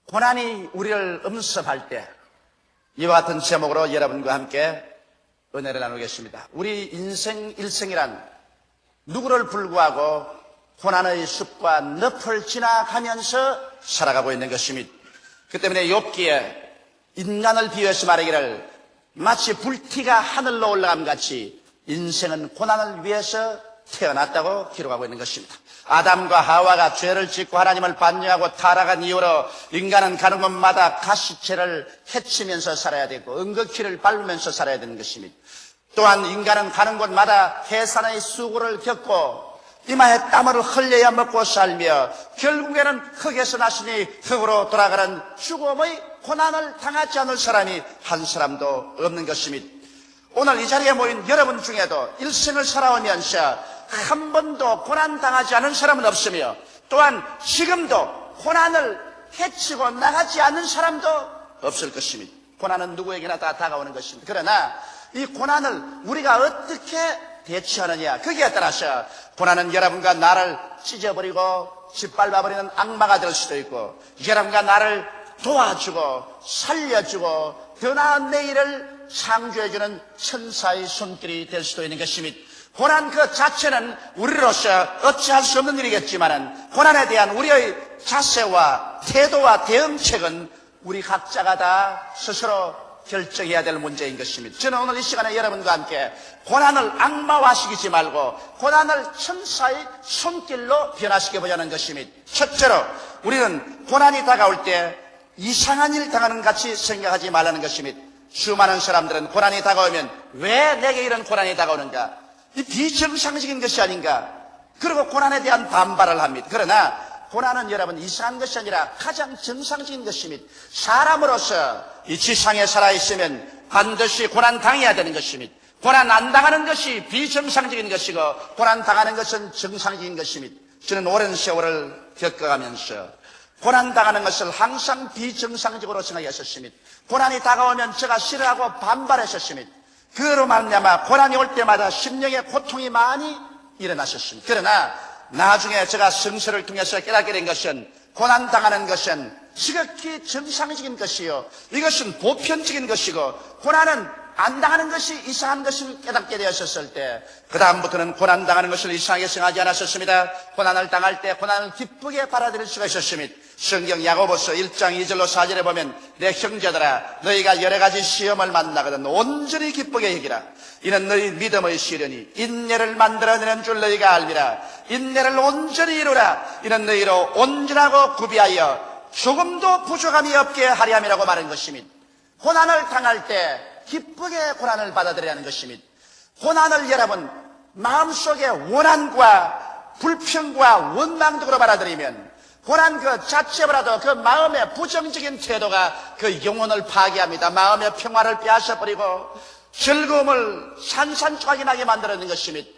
고난이 우리를 음습할 때 이와 같은 제목으로 여러분과 함께 은혜를 나누겠습니다. 우리 인생 일생이란 누구를 불구하고 고난의 숲과 늪을 지나가면서 살아가고 있는 것입니다. 그 때문에 욥기에 인간을 비유해서 말하기를 마치 불티가 하늘로 올라감 같이 인생은 고난을 위해서 태어났다고 기록하고 있는 것입니다. 아담과 하와가 죄를 짓고 하나님을 반역하고 타락한 이후로 인간은 가는 곳마다 가시체를 헤치면서 살아야 되고 은거키를 밟으면서 살아야 되는 것입니다. 또한 인간은 가는 곳마다 해산의 수고를 겪고 이마에 땀을 흘려야 먹고 살며 결국에는 흙에서 나시니 흙으로 돌아가는 죽음의 고난을 당하지 않을 사람이 한 사람도 없는 것입니다. 오늘 이 자리에 모인 여러분 중에도 일생을 살아오면서 한 번도 고난당하지 않은 사람은 없으며 또한 지금도 고난을 헤치고 나가지 않는 사람도 없을 것입니다. 고난은 누구에게나 다 다가오는 것입니다. 그러나 이 고난을 우리가 어떻게 대처하느냐, 거기에 따라서 고난은 여러분과 나를 찢어버리고 짓밟아버리는 악마가 될 수도 있고 여러분과 나를 도와주고 살려주고 더 나은 내일을 창조해주는 천사의 손길이 될 수도 있는 것입니다. 고난 그 자체는 우리로서 어찌할 수 없는 일이겠지만 고난에 대한 우리의 자세와 태도와 대응책은 우리 각자가 다 스스로 결정해야 될 문제인 것입니다. 저는 오늘 이 시간에 여러분과 함께 고난을 악마화시키지 말고 고난을 천사의 손길로 변화시켜보자는 것입니다. 첫째로 우리는 고난이 다가올 때 이상한 일 당하는 같이 생각하지 말라는 것입니다. 수많은 사람들은 고난이 다가오면 왜 내게 이런 고난이 다가오는가? 이 비정상적인 것이 아닌가? 그리고 고난에 대한 반발을 합니다. 그러나 고난은 여러분 이상한 것이 아니라 가장 정상적인 것입니다. 사람으로서 이 지상에 살아있으면 반드시 고난 당해야 되는 것입니다. 고난 안 당하는 것이 비정상적인 것이고 고난 당하는 것은 정상적인 것입니다. 저는 오랜 세월을 겪어가면서 고난 당하는 것을 항상 비정상적으로 생각했었습니다. 고난이 다가오면 제가 싫어하고 반발했었습니다. 그로 말미암아 고난이 올 때마다 심령의 고통이 많이 일어났었습니다. 그러나 나중에 제가 성서를 통해서 깨닫게 된 것은 고난 당하는 것은 지극히 정상적인 것이요 이것은 보편적인 것이고 고난은 안 당하는 것이 이상한 것을 깨닫게 되었을 때 그 다음부터는 고난 당하는 것을 이상하게 생각하지 않았었습니다. 고난을 당할 때 고난을 기쁘게 받아들일 수가 있었습니다. 성경 야고보서 1장 2절로 4절에 보면 내 형제들아 너희가 여러 가지 시험을 만나거든 온전히 기쁘게 여기라. 이는 너희 믿음의 시련이 인내를 만들어내는 줄 너희가 알미라. 인내를 온전히 이루라. 이는 너희로 온전하고 구비하여 조금도 부족함이 없게 하리 함이라고 말한 것입니다. 고난을 당할 때 기쁘게 고난을 받아들여야 하는 것입니다. 고난을 여러분 마음속에 원한과 불평과 원망적으로 받아들이면 고난 그 자체보다도 그 마음의 부정적인 태도가 그 영혼을 파괴합니다. 마음의 평화를 빼앗아버리고 즐거움을 산산조각이 나게 만들어내는 것입니다.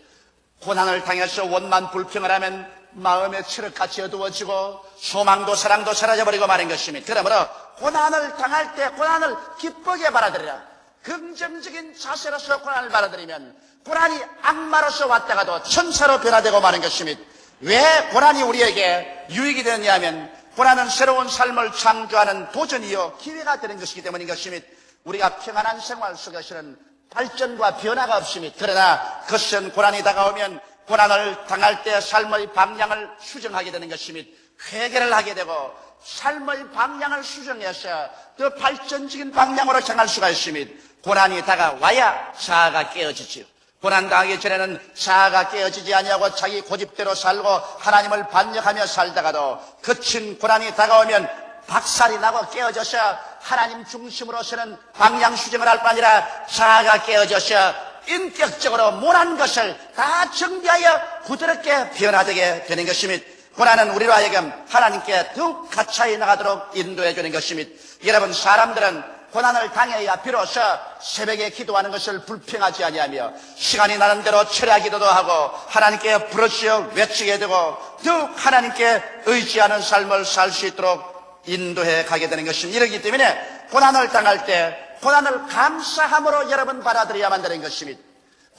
고난을 당해서 원만 불평을 하면 마음의 칠흑같이 어두워지고 소망도 사랑도 사라져버리고 마는 것입니다. 그러므로 고난을 당할 때 고난을 기쁘게 받아들이라. 긍정적인 자세로서 고난을 받아들이면 고난이 악마로서 왔다가도 천사로 변화되고 마는 것입니다. 왜 고난이 우리에게 유익이 되느냐면 고난은 새로운 삶을 창조하는 도전이요 기회가 되는 것이기 때문인 것입니다. 우리가 평안한 생활 속에서는 발전과 변화가 없습니다. 그러나 그것은 고난이 다가오면 고난을 당할 때 삶의 방향을 수정하게 되는 것입니다. 회개를 하게 되고 삶의 방향을 수정해서 더 발전적인 방향으로 향할 수가 있습니다. 고난이 다가와야 자아가 깨어지지요. 고난 당하기 전에는 자아가 깨어지지 아니하고 자기 고집대로 살고 하나님을 반역하며 살다가도 거친 고난이 다가오면 박살이 나고 깨어져서 하나님 중심으로 서는 방향 수정을 할 뿐 아니라 자아가 깨어져서 인격적으로 모난 것을 다 정비하여 부드럽게 변화되게 되는 것입니다. 고난은 우리로 하여금 하나님께 더욱 가까이 나가도록 인도해 주는 것입니다. 여러분 사람들은 고난을 당해야 비로소 새벽에 기도하는 것을 불평하지 아니하며 시간이 나는 대로 철야 기도도 하고 하나님께 부르짖어 외치게 되고 더욱 하나님께 의지하는 삶을 살 수 있도록 인도해 가게 되는 것입니다. 이러기 때문에 고난을 당할 때 고난을 감사함으로 여러분 받아들여야만 되는 것입니다.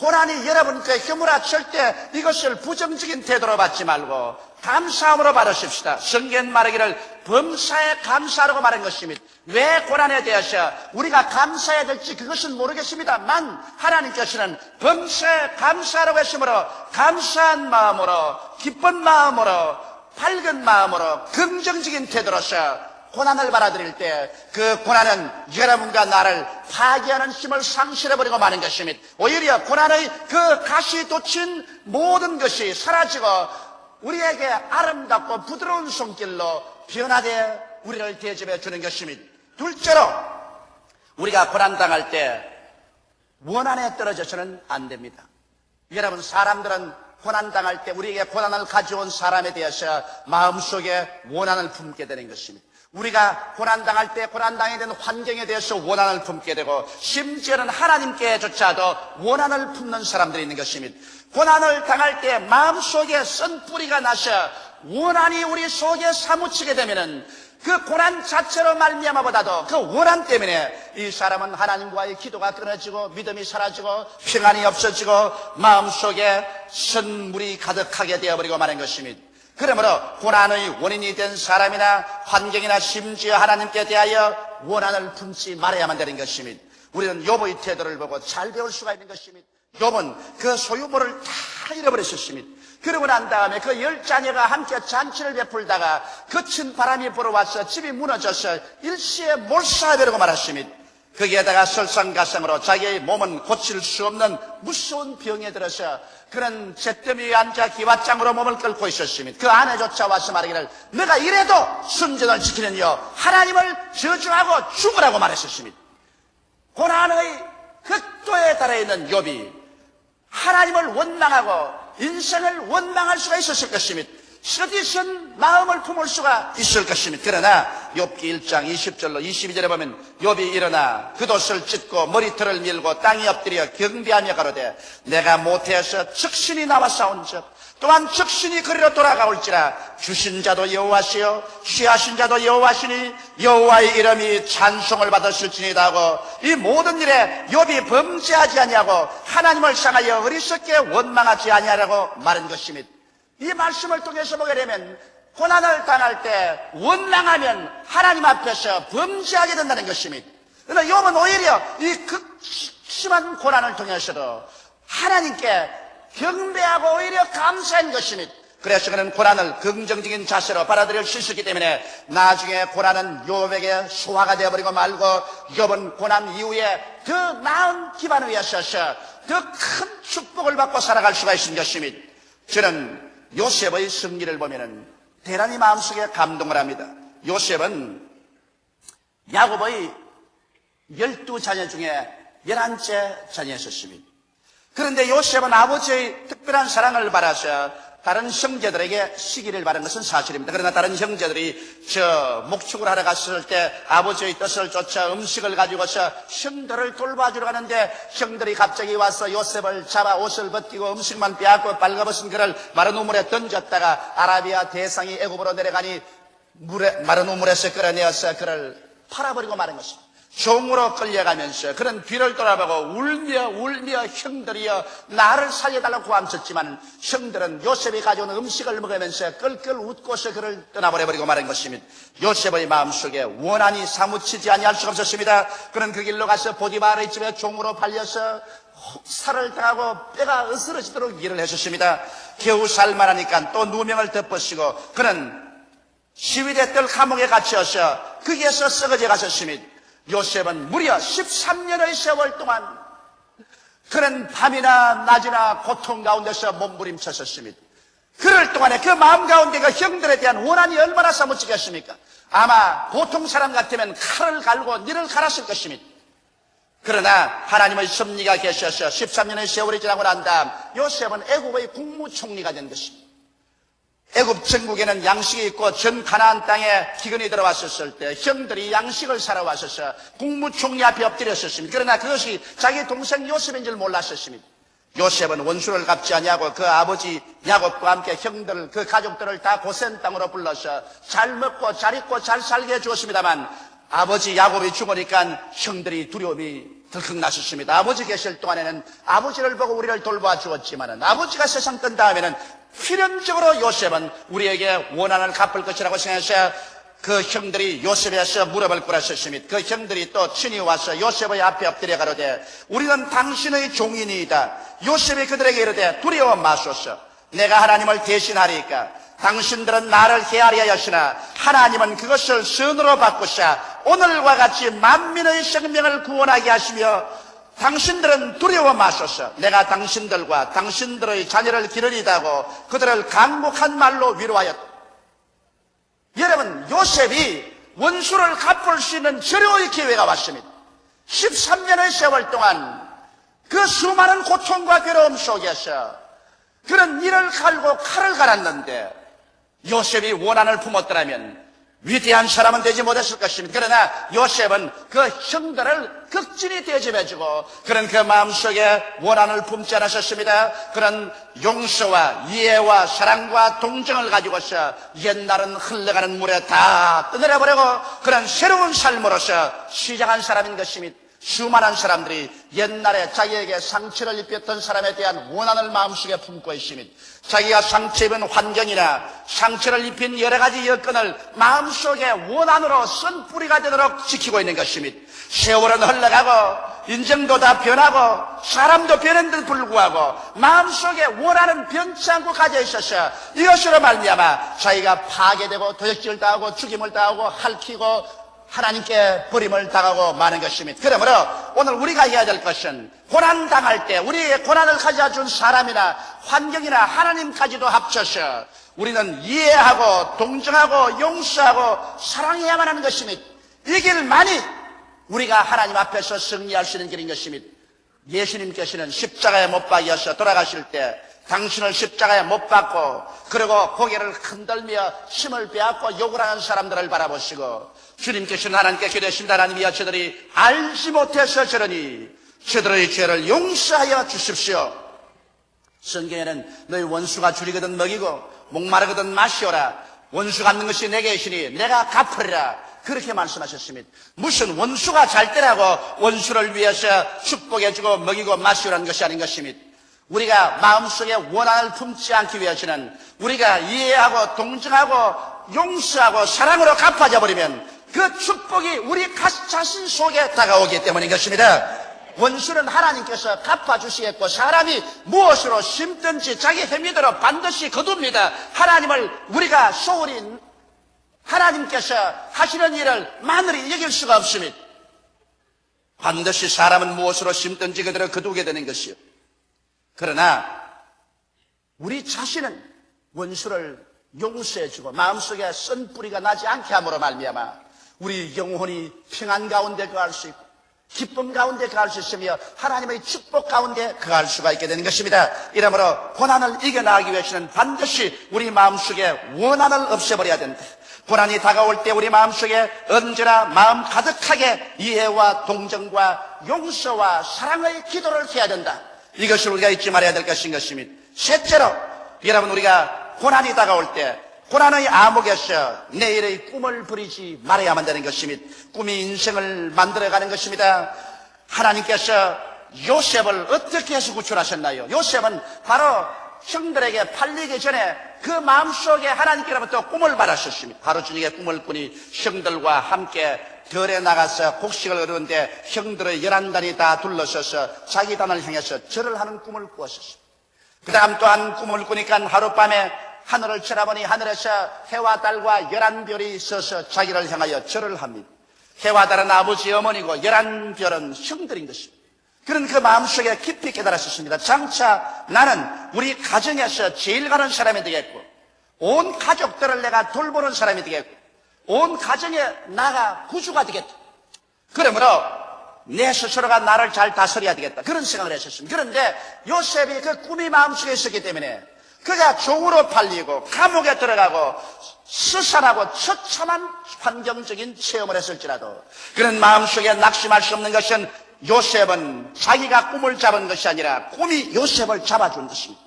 고난이 여러분께 휘몰아칠 때 이것을 부정적인 태도로 받지 말고 감사함으로 받으십시다. 성경 말하기를 범사에 감사하라고 말한 것입니다. 왜 고난에 대해서 우리가 감사해야 될지 그것은 모르겠습니다만 하나님께서는 범사에 감사하라고 했으므로 감사한 마음으로 기쁜 마음으로 밝은 마음으로 긍정적인 태도로서 고난을 받아들일 때 그 고난은 여러분과 나를 파괴하는 힘을 상실해버리고 마는 것입니다. 오히려 고난의 그 가시 돋친 모든 것이 사라지고 우리에게 아름답고 부드러운 손길로 변화되어 우리를 대접해 주는 것입니다. 둘째로 우리가 고난당할 때 원한에 떨어져서는 안 됩니다. 여러분, 사람들은 고난당할 때 우리에게 고난을 가져온 사람에 대해서 마음속에 원한을 품게 되는 것입니다. 우리가 고난당할 때 고난당하게 된 환경에 대해서 원한을 품게 되고 심지어는 하나님께조차도 원한을 품는 사람들이 있는 것입니다. 고난을 당할 때 마음속에 선 뿌리가 나서 원한이 우리 속에 사무치게 되면은 그 고난 자체로 말미암아보다도 그 원한 때문에 이 사람은 하나님과의 기도가 끊어지고 믿음이 사라지고 평안이 없어지고 마음속에 선물이 가득하게 되어버리고 마는 것입니다. 그러므로 고난의 원인이 된 사람이나 환경이나 심지어 하나님께 대하여 원한을 품지 말아야만 되는 것입니다. 우리는 욥의 태도를 보고 잘 배울 수가 있는 것입니다. 욥은 그 소유물을 다 잃어버렸습니다. 그러고 난 다음에 그 10자녀가 함께 잔치를 베풀다가 거친 바람이 불어와서 집이 무너져서 일시에 몰살해버리고 말았습니다. 거기에다가 설상가상으로 자기의 몸은 고칠 수 없는 무서운 병에 들어서 그런 잿더미 위에 앉아 기왓장으로 몸을 끌고 있었습니다. 그 아내조차 와서 말하기를 내가 이래도 순전을 지키는 여 하나님을 저주하고 죽으라고 말했었습니다. 고난의 극도에 달해 있는 욥이 하나님을 원망하고 인생을 원망할 수가 있었을 것입니다. 서디선 마음을 품을 수가 있을 것입니다. 그러나 욥기 1장 20절로 22절에 보면 욥이 일어나 겉옷을 찢고 머리털을 밀고 땅에 엎드려 경배하며 가로되 내가 모태에서 적신이 나와 싸운즉 또한 적신이 그리로 돌아가올지라 주신 자도 여호와시요 취하신 자도 여호와시니 여호와의 이름이 찬송을 받았을지니이다 하고 이 모든 일에 욥이 범죄하지 아니하고 하나님을 향하여 어리석게 원망하지 아니하라고 말한 것입니다. 이 말씀을 통해서 보게 되면 고난을 당할 때 원망하면 하나님 앞에서 범죄하게 된다는 것입니다. 그러나 욥은 오히려 이 극심한 고난을 통해서도 하나님께 경배하고 오히려 감사한 것입니다. 그래서 그는 고난을 긍정적인 자세로 받아들일 수 있었기 때문에 나중에 고난은 욥에게 소화가 되어버리고 말고 욥은 고난 이후에 더 나은 기반 위에 서서 더 큰 축복을 받고 살아갈 수가 있는 것입니다. 저는 요셉의 승리를 보면은 대단히 마음속에 감동을 합니다. 요셉은 야곱의 12자녀 중에 11째 자녀였습니다. 그런데 요셉은 아버지의 특별한 사랑을 받아서 다른 형제들에게 시기를 받은 것은 사실입니다. 그러나 다른 형제들이 목축을 하러 갔을 때 아버지의 뜻을 쫓아 음식을 가지고서 형들을 돌봐주러 가는데 형들이 갑자기 와서 요셉을 잡아 옷을 벗기고 음식만 빼앗고 빨가벗은 그를 마른 우물에 던졌다가 아라비아 대상이 애굽으로 내려가니 마른 우물에서 끌어내어서 그를 팔아버리고 마는 것입니다. 종으로 끌려가면서 그는 뒤를 돌아보고 울며 형들이여 나를 살려달라고 고함쳤지만 형들은 요셉이 가져온 음식을 먹으면서 끌끌 웃고서 그를 떠나버려버리고 말한 것입니다. 요셉의 마음속에 원한이 사무치지 아니할 수가 없었습니다. 그는 그 길로 가서 보디바르의 집에 종으로 팔려서 살을 당하고 뼈가 으스러지도록 일을 했었습니다. 겨우 살만하니까 또 누명을 덮으시고 그는 시위대 뜰 감옥에 갇혀서 거기에서 썩어져 갔었습니다. 요셉은 무려 13년의 세월 동안 그는 밤이나 낮이나 고통 가운데서 몸부림쳤었습니다. 그럴 동안에 그 마음 가운데 그 형들에 대한 원한이 얼마나 사무치겠습니까? 아마 보통 사람 같으면 칼을 갈고 니를 갈았을 것입니다. 그러나 하나님의 섭리가 계셔서 13년의 세월이 지나고 난 다음 요셉은 애굽의 국무총리가 된 것입니다. 애굽 전국에는 양식이 있고 전 가나안 땅에 기근이 들어왔었을 때 형들이 양식을 사러 왔어서 국무총리 앞에 엎드렸었습니다. 그러나 그것이 자기 동생 요셉인 줄 몰랐었습니다. 요셉은 원수를 갚지 아니하고 그 아버지 야곱과 함께 형들 그 가족들을 다 고센 땅으로 불러서 잘 먹고 잘 입고 잘 살게 해주었습니다만 아버지 야곱이 죽으니까 형들이 두려움이 들컥나셨습니다. 아버지 계실 동안에는 아버지를 보고 우리를 돌봐 주었지만은 아버지가 세상 뜬 다음에는 필연적으로 요셉은 우리에게 원한을 갚을 것이라고 생각해서 그 형들이 요셉에서 무릎을 꿇었었습니다. 그 형들이 또 친히 와서 요셉의 앞에 엎드려 가로되 우리는 당신의 종이니이다. 요셉이 그들에게 이르되 두려워 마소서. 내가 하나님을 대신하리이까. 당신들은 나를 헤아려 하시나 하나님은 그것을 선으로 바꾸사 오늘과 같이 만민의 생명을 구원하게 하시며 당신들은 두려워 마소서. 내가 당신들과 당신들의 자녀를 기르리다고 그들을 강곡한 말로 위로하였다. 여러분, 요셉이 원수를 갚을 수 있는 절호의 기회가 왔습니다. 13년의 세월 동안 그 수많은 고통과 괴로움 속에서 그는 이를 갈고 칼을 갈았는데 요셉이 원한을 품었더라면 위대한 사람은 되지 못했을 것입니다. 그러나 요셉은 그 형들을 극진히 대접해주고 그는 그 마음속에 원한을 품지 않으셨습니다. 그런 용서와 이해와 사랑과 동정을 가지고서 옛날은 흘러가는 물에 다 떠내려버리고 그런 새로운 삶으로서 시작한 사람인 것입니다. 수많은 사람들이 옛날에 자기에게 상처를 입혔던 사람에 대한 원한을 마음속에 품고 있습니다. 자기가 상처 입은 환경이나 상처를 입힌 여러 가지 여건을 마음속에 원한으로 쓴 뿌리가 되도록 지키고 있는 것입니다. 세월은 흘러가고 인정도 다 변하고 사람도 변했는데도 불구하고 마음속에 원한은 변치 않고 가져 있어서 이것으로 말미암아 자기가 파괴되고 도적질을 당하고 죽임을 당하고 핥히고 하나님께 버림을 당하고 마는 것입니다. 그러므로 오늘 우리가 해야 될 것은 고난 당할 때 우리의 고난을 가져준 사람이나 환경이나 하나님까지도 합쳐서 우리는 이해하고 동정하고 용서하고 사랑해야만 하는 것입니다. 이 길만이 우리가 하나님 앞에서 승리할 수 있는 길인 것입니다. 예수님께서는 십자가에 못 박여서 돌아가실 때 당신을 십자가에 못 박고 그리고 고개를 흔들며 힘을 빼앗고 욕을 하는 사람들을 바라보시고 주님께서는 하나님께 기도하십니다. 하나님이여 저들이 알지 못해서 저러니 저들의 죄를 용서하여 주십시오. 성경에는 너희 원수가 줄이거든 먹이고 목마르거든 마시오라. 원수 갚는 것이 내게 있으니 내가 갚으리라. 그렇게 말씀하셨습니다. 무슨 원수가 잘 때라고 원수를 위해서 축복해주고 먹이고 마시오라는 것이 아닌 것입니다. 우리가 마음속에 원한을 품지 않기 위해서는 우리가 이해하고 동정하고 용서하고 사랑으로 갚아져 버리면 그 축복이 우리 자신 속에 다가오기 때문인 것입니다. 원수는 하나님께서 갚아주시겠고 사람이 무엇으로 심든지 자기 행위대로 반드시 거둡니다. 하나님을 우리가 소홀히 하나님께서 하시는 일을 마늘이 여길 수가 없습니다. 반드시 사람은 무엇으로 심든지 그대로 거두게 되는 것이요. 그러나 우리 자신은 원수를 용서해주고 마음속에 쓴 뿌리가 나지 않게 함으로 말미암아 우리 영혼이 평안 가운데 거할 수 있고 기쁨 가운데 거할 수 있으며 하나님의 축복 가운데 거할 수가 있게 되는 것입니다. 이러므로 고난을 이겨나가기 위해서는 반드시 우리 마음속에 원한을 없애버려야 된다. 고난이 다가올 때 우리 마음속에 언제나 마음 가득하게 이해와 동정과 용서와 사랑의 기도를 해야 된다. 이것을 우리가 잊지 말아야 될 것인 것입니다. 셋째로 여러분 우리가 고난이 다가올 때 고난의 암흑에서 내일의 꿈을 부리지 말아야만 되는 것입니다. 꿈이 인생을 만들어가는 것입니다. 하나님께서 요셉을 어떻게 해서 구출하셨나요? 요셉은 바로 형들에게 팔리기 전에 그 마음속에 하나님께로부터 꿈을 받았었습니다. 하루 저녁에 꿈을 꾸니 형들과 함께 들에 나가서 곡식을 얻었는데 형들의 11단이 다 둘러서서 자기 단을 향해서 절을 하는 꿈을 꾸었었습니다. 그 다음 또한 꿈을 꾸니까 하룻밤에 하늘을 쳐다보니 하늘에서 해와 달과 11별이 있어서 자기를 향하여 절을 합니다. 해와 달은 아버지 어머니고 11별은 형들인 것입니다. 그런 그 마음속에 깊이 깨달았었습니다. 장차 나는 우리 가정에서 제일 가는 사람이 되겠고 온 가족들을 내가 돌보는 사람이 되겠고 온 가정에 나가 구주가 되겠다. 그러므로 내 스스로가 나를 잘 다스려야 되겠다. 그런 생각을 했었습니다. 그런데 요셉이 그 꿈이 마음속에 있었기 때문에 그가 종으로 팔리고 감옥에 들어가고 스산하고 처참한 환경적인 체험을 했을지라도 그런 마음속에 낙심할 수 없는 것은 요셉은 자기가 꿈을 잡은 것이 아니라 꿈이 요셉을 잡아준 것입니다.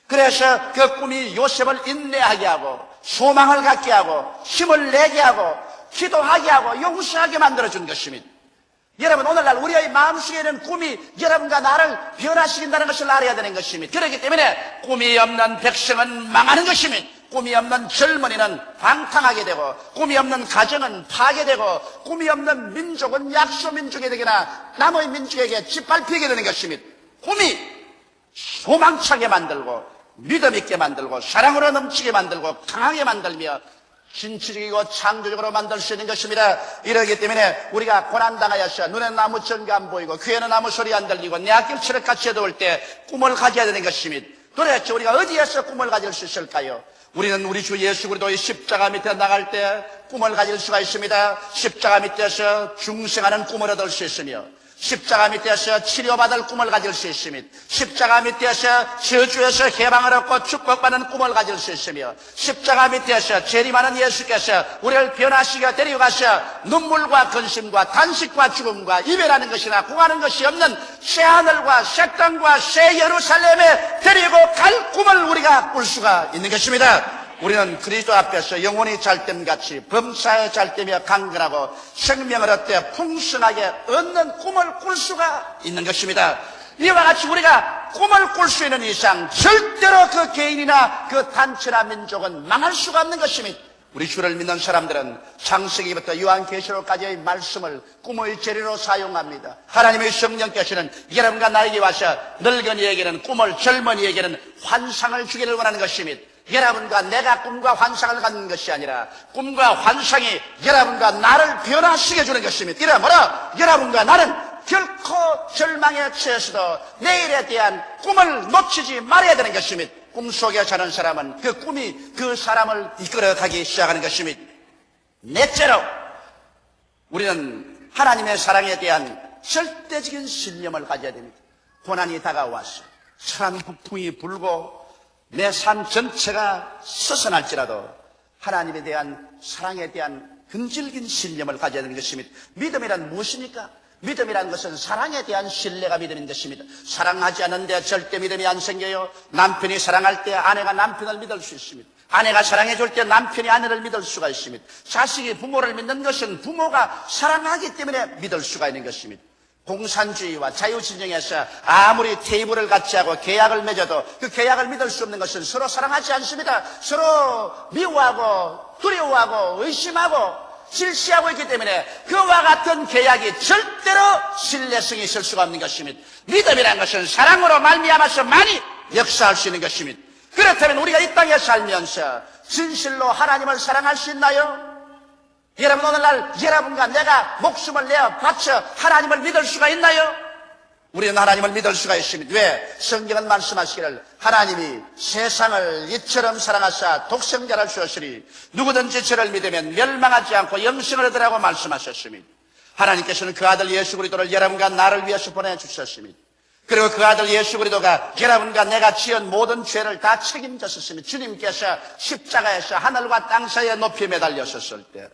그래서 그 꿈이 요셉을 인내하게 하고 소망을 갖게 하고 힘을 내게 하고 기도하게 하고 용서하게 만들어준 것입니다. 여러분, 오늘날 우리의 마음속에는 꿈이 여러분과 나를 변화시킨다는 것을 알아야 되는 것입니다. 그렇기 때문에 꿈이 없는 백성은 망하는 것입니다. 꿈이 없는 젊은이는 방탕하게 되고, 꿈이 없는 가정은 파괴되고, 꿈이 없는 민족은 약소민족이 되거나 남의 민족에게 짓밟히게 되는 것입니다. 꿈이 소망차게 만들고, 믿음 있게 만들고, 사랑으로 넘치게 만들고, 강하게 만들며 진취적이고 창조적으로 만들 수 있는 것입니다. 이러기 때문에 우리가 고난당하여서 눈에 나무 전가 안 보이고 귀에는 아무 소리 안 들리고 내 앞길 철학같이 해도올 때 꿈을 가져야 되는 것입니다. 도대체 우리가 어디에서 꿈을 가질 수 있을까요? 우리는 우리 주 예수 그리스도의 십자가 밑에 나갈 때 꿈을 가질 수가 있습니다. 십자가 밑에서 중생하는 꿈을 얻을 수 있으며, 십자가 밑에서 치료받을 꿈을 가질 수 있습니다. 십자가 밑에서 저주에서 해방을 얻고 축복받는 꿈을 가질 수 있으며, 십자가 밑에서 재림하는 예수께서 우리를 변화시켜 데리고 가셔 눈물과 근심과 단식과 죽음과 이별하는 것이나 공하는 것이 없는 새 하늘과 새 땅과 새 예루살렘에 데리고 갈 꿈을 우리가 꿀 수가 있는 것입니다. 우리는 그리스도 앞에서 영혼이 잘됨같이 범사에 잘되며 강건하고 생명을 얻되 풍성하게 얻는 꿈을 꿀 수가 있는 것입니다. 이와 같이 우리가 꿈을 꿀 수 있는 이상 절대로 그 개인이나 그 단체나 민족은 망할 수가 없는 것입니다. 우리 주를 믿는 사람들은 창세기부터 요한계시록까지의 말씀을 꿈의 재료로 사용합니다. 하나님의 성령께서는 여러분과 나에게 와서 늙은이에게는 꿈을, 젊은이에게는 환상을 주기를 원하는 것입니다. 여러분과 내가 꿈과 환상을 갖는 것이 아니라 꿈과 환상이 여러분과 나를 변화시켜 주는 것입니다. 이러므로 여러분과 나는 결코 절망에 처해서도 내일에 대한 꿈을 놓치지 말아야 되는 것입니다. 꿈속에 사는 사람은 그 꿈이 그 사람을 이끌어가기 시작하는 것입니다. 넷째로 우리는 하나님의 사랑에 대한 절대적인 신념을 가져야 됩니다. 고난이 다가와서 천한 북풍이 불고 내 삶 전체가 서선할지라도 하나님에 대한 사랑에 대한 근질긴 신념을 가져야 되는 것입니다. 믿음이란 무엇입니까? 믿음이란 것은 사랑에 대한 신뢰가 믿음인 것입니다. 사랑하지 않는데 절대 믿음이 안 생겨요. 남편이 사랑할 때 아내가 남편을 믿을 수 있습니다. 아내가 사랑해줄 때 남편이 아내를 믿을 수가 있습니다. 자식이 부모를 믿는 것은 부모가 사랑하기 때문에 믿을 수가 있는 것입니다. 공산주의와 자유진영에서 아무리 테이블을 같이 하고 계약을 맺어도 그 계약을 믿을 수 없는 것은 서로 사랑하지 않습니다. 서로 미워하고 두려워하고 의심하고 질시하고 있기 때문에 그와 같은 계약이 절대로 신뢰성이 있을 수가 없는 것입니다. 믿음이라는 것은 사랑으로 말미암아서 많이 역사할 수 있는 것입니다. 그렇다면 우리가 이 땅에 살면서 진실로 하나님을 사랑할 수 있나요? 여러분, 오늘날 여러분과 내가 목숨을 내어 바쳐 하나님을 믿을 수가 있나요? 우리는 하나님을 믿을 수가 있습니다. 왜? 성경은 말씀하시기를 하나님이 세상을 이처럼 사랑하사 독생자를 주었으니 누구든지 저를 믿으면 멸망하지 않고 영생을 얻으라고 말씀하셨습니다. 하나님께서는 그 아들 예수 그리스도를 여러분과 나를 위해서 보내주셨습니다. 그리고 그 아들 예수 그리스도가 여러분과 내가 지은 모든 죄를 다 책임졌었습니다. 주님께서 십자가에서 하늘과 땅 사이에 높이 매달렸었을 때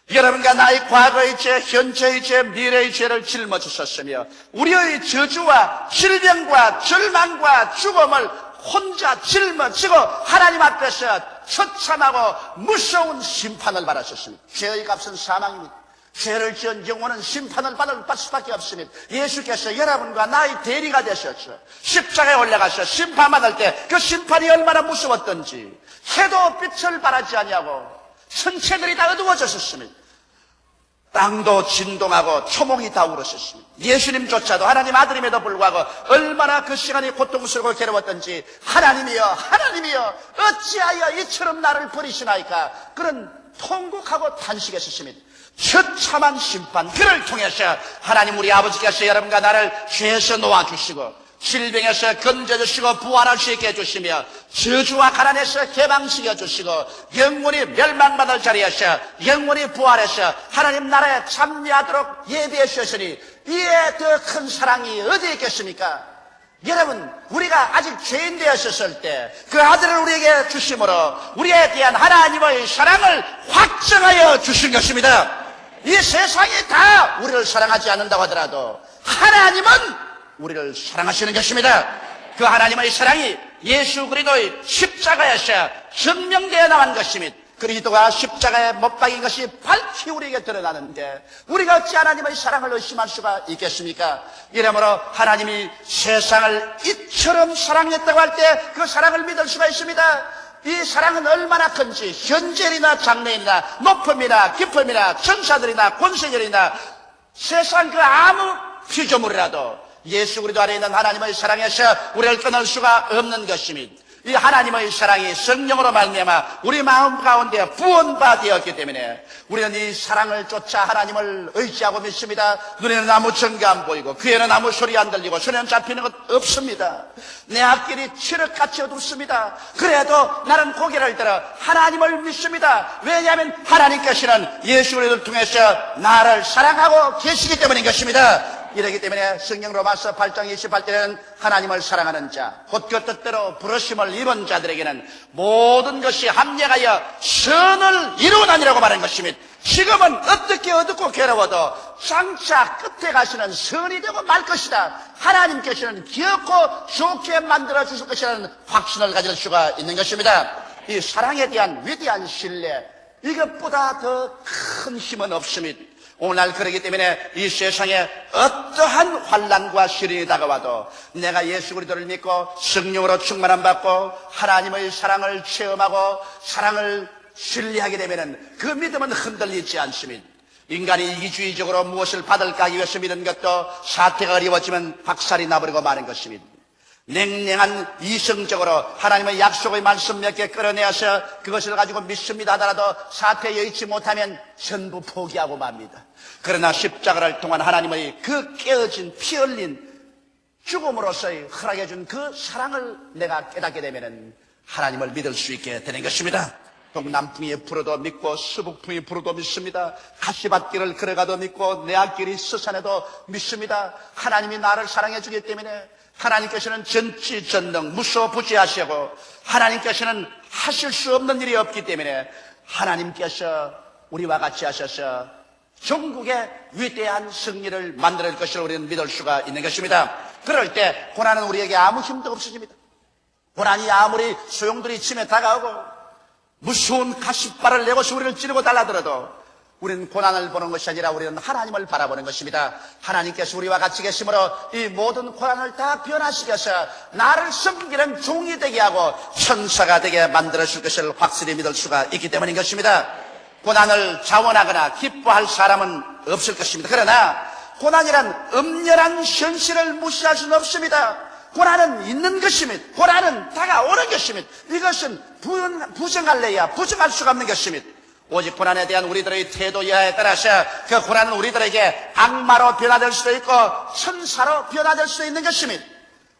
여러분과 나의 과거의 죄, 현재의 죄, 미래의 죄를 짊어지셨으며 우리의 저주와 질병과 절망과 죽음을 혼자 짊어지고 하나님 앞에서 처참하고 무서운 심판을 받으셨습니다. 죄의 값은 사망입니다. 죄를 지은 영혼은 심판을 받을 수밖에 없습니다. 예수께서 여러분과 나의 대리가 되셨죠. 십자가에 올라가서 심판받을 때 그 심판이 얼마나 무서웠던지 해도 빛을 발하지 아니하고 천체들이 다 어두워졌었습니다. 땅도 진동하고 초목이 다 울었었습니다. 예수님조차도 하나님 아들임에도 불구하고 얼마나 그 시간이 고통스럽고 괴로웠던지 하나님이여 하나님이여 어찌하여 이처럼 나를 버리시나이까 그런 통곡하고 탄식했었습니다. 처참한 심판 그를 통해서 하나님 우리 아버지께서 여러분과 나를 죄에서 놓아주시고 질병에서 건져주시고 부활할 수 있게 해주시며 저주와 가난에서 개방시켜 주시고 영원히 멸망받을 자리에서 영원히 부활해서 하나님 나라에 참여하도록 예비해 주셨으니 이에 더 큰 사랑이 어디에 있겠습니까? 여러분, 우리가 아직 죄인 되었을 때 그 아들을 우리에게 주심으로 우리에 대한 하나님의 사랑을 확정하여 주신 것입니다. 이 세상이 다 우리를 사랑하지 않는다고 하더라도 하나님은 우리를 사랑하시는 것입니다. 그 하나님의 사랑이 예수 그리스도의 십자가에서 증명되어 나간 것입니다. 그리스도가 십자가에 못 박인 것이 밝히 우리에게 드러나는데 우리가 어찌 하나님의 사랑을 의심할 수가 있겠습니까? 이러므로 하나님이 세상을 이처럼 사랑했다고 할 때 그 사랑을 믿을 수가 있습니다. 이 사랑은 얼마나 큰지 현재이나 장래이나 높음이나 깊음이나 천사들이나 권세들이나 세상 그 아무 피조물이라도 예수 그리스도 안에 있는 하나님의 사랑에서 우리를 끊을 수가 없는 것입니다. 이 하나님의 사랑이 성령으로 말미암아 우리 마음 가운데 부원바 되었기 때문에 우리는 이 사랑을 쫓아 하나님을 의지하고 믿습니다. 눈에는 아무 증거 안 보이고 귀에는 아무 소리 안 들리고 손에는 잡히는 것 없습니다. 내 앞길이 칠흑같이 어둡습니다. 그래도 나는 고개를 들어 하나님을 믿습니다. 왜냐하면 하나님께서는 예수 그리스도를 통해서 나를 사랑하고 계시기 때문인 것입니다. 이러기 때문에 성경 로마서 8장 28절에는 하나님을 사랑하는 자, 곧 그 뜻대로 부르심을 입은 자들에게는 모든 것이 합력하여 선을 이루나니라고 말한 것입니다. 지금은 어떻게 어둡고 괴로워도 장차 끝에 가시는 선이 되고 말 것이다. 하나님께서는 귀엽고 좋게 만들어 주실 것이라는 확신을 가질 수가 있는 것입니다. 이 사랑에 대한 위대한 신뢰, 이것보다 더 큰 힘은 없습니다. 오늘날 그러기 때문에 이 세상에 어떠한 환난과 시련이 다가와도 내가 예수 그리스도를 믿고 성령으로 충만함 받고 하나님의 사랑을 체험하고 사랑을 신뢰하게 되면 그 믿음은 흔들리지 않습니다. 인간이 이기주의적으로 무엇을 받을까 하기 위해서 믿는 것도 사태가 어려워지면 박살이 나버리고 마는 것입니다. 냉랭한 이성적으로 하나님의 약속의 말씀 몇 개 끌어내어서 그것을 가지고 믿습니다 하더라도 사태에 여의치 못하면 전부 포기하고 맙니다. 그러나 십자가를 통한 하나님의 그 깨어진 피 흘린 죽음으로서의 허락해 준 그 사랑을 내가 깨닫게 되면 하나님을 믿을 수 있게 되는 것입니다. 동남풍이 불어도 믿고 서북풍이 불어도 믿습니다. 가시밭길을 걸어가도 믿고 내 앞길이 서산해도 믿습니다. 하나님이 나를 사랑해 주기 때문에 하나님께서는 전지전능 무소부지하시고 하나님께서는 하실 수 없는 일이 없기 때문에 하나님께서 우리와 같이 하셔서 전국의 위대한 승리를 만들 것을 우리는 믿을 수가 있는 것입니다. 그럴 때 고난은 우리에게 아무 힘도 없어집니다. 고난이 아무리 소용돌이 침에 다가오고 무서운 가시발을 내고서 우리를 찌르고 달라들어도 우리는 고난을 보는 것이 아니라 우리는 하나님을 바라보는 것입니다. 하나님께서 우리와 같이 계심으로 이 모든 고난을 다 변화시켜서 나를 섬기는 종이 되게 하고 천사가 되게 만들어줄 것을 확실히 믿을 수가 있기 때문인 것입니다. 고난을 자원하거나 기뻐할 사람은 없을 것입니다. 그러나 고난이란 엄연한 현실을 무시할 수는 없습니다. 고난은 있는 것입니다. 고난은 다가오는 것입니다. 이것은 부정할래야 부정할 수가 없는 것입니다. 오직 고난에 대한 우리들의 태도 여하에 따라서 그 고난은 우리들에게 악마로 변화될 수도 있고 천사로 변화될 수도 있는 것입니다.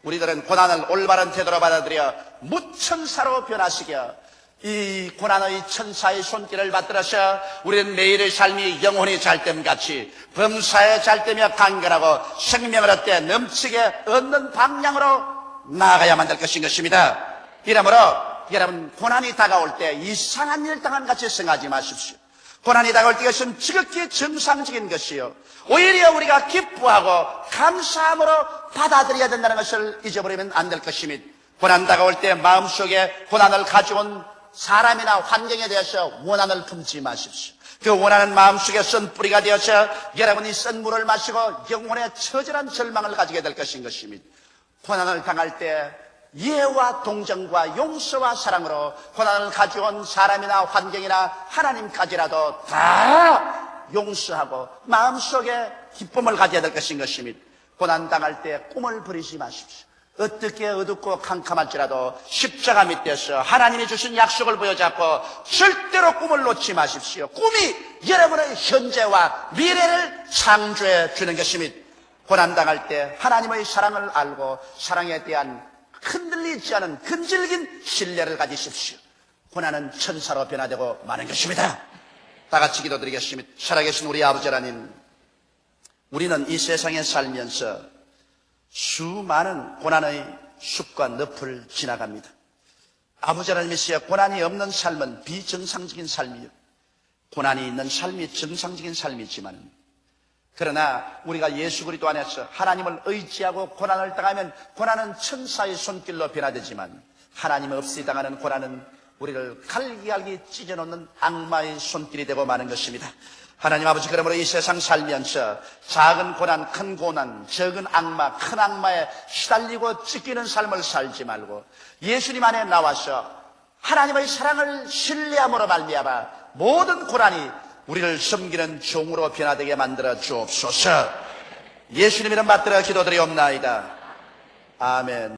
우리들은 고난을 올바른 태도로 받아들여 무천사로 변화시켜 이 고난의 천사의 손길을 받들어서 우리는 매일의 삶이 영혼의 잘됨같이 범사에 잘되며 강건하고 생명을 얻되 넘치게 얻는 방향으로 나아가야만 될 것인 것입니다. 이러므로 여러분 고난이 다가올 때 이상한 일 당한 같이 생각하지 마십시오. 고난이 다가올 때 이것은 지극히 정상적인 것이요 오히려 우리가 기뻐하고 감사함으로 받아들여야 된다는 것을 잊어버리면 안 될 것입니다. 고난 다가올 때 마음속에 고난을 가져온 사람이나 환경에 대해서 원한을 품지 마십시오. 그 원하는 마음속에 썬 뿌리가 되어서 여러분이 썬 물을 마시고 영혼의 처절한 절망을 가지게 될 것인 것입니다. 고난을 당할 때 이해와 동정과 용서와 사랑으로 고난을 가져온 사람이나 환경이나 하나님까지라도 다 용서하고 마음속에 기쁨을 가져야 될 것인 것입니다. 고난 당할 때 꿈을 버리지 마십시오. 어떻게 어둡고 캄캄할지라도 십자가 밑에서 하나님이 주신 약속을 보여잡고 절대로 꿈을 놓지 마십시오. 꿈이 여러분의 현재와 미래를 창조해 주는 것입니다. 고난당할 때 하나님의 사랑을 알고 사랑에 대한 흔들리지 않은 근질긴 신뢰를 가지십시오. 고난은 천사로 변화되고 마는 것입니다. 다 같이 기도드리겠습니다. 살아계신 우리 아버지 하나님, 우리는 이 세상에 살면서 수많은 고난의 숲과 늪을 지나갑니다. 아버지 하나님이시여, 고난이 없는 삶은 비정상적인 삶이요, 고난이 있는 삶이 정상적인 삶이지만, 그러나 우리가 예수 그리스도 안에서 하나님을 의지하고 고난을 당하면 고난은 천사의 손길로 변화되지만 하나님 없이 당하는 고난은 우리를 갈기갈기 찢어놓는 악마의 손길이 되고 마는 것입니다. 하나님 아버지, 그러므로 이 세상 살면서 작은 고난, 큰 고난, 적은 악마, 큰 악마에 시달리고 찢기는 삶을 살지 말고 예수님 안에 나와서 하나님의 사랑을 신뢰함으로 말미암아 모든 고난이 우리를 섬기는 종으로 변화되게 만들어 주옵소서. 예수님 이름 받들어 기도드리옵나이다. 아멘.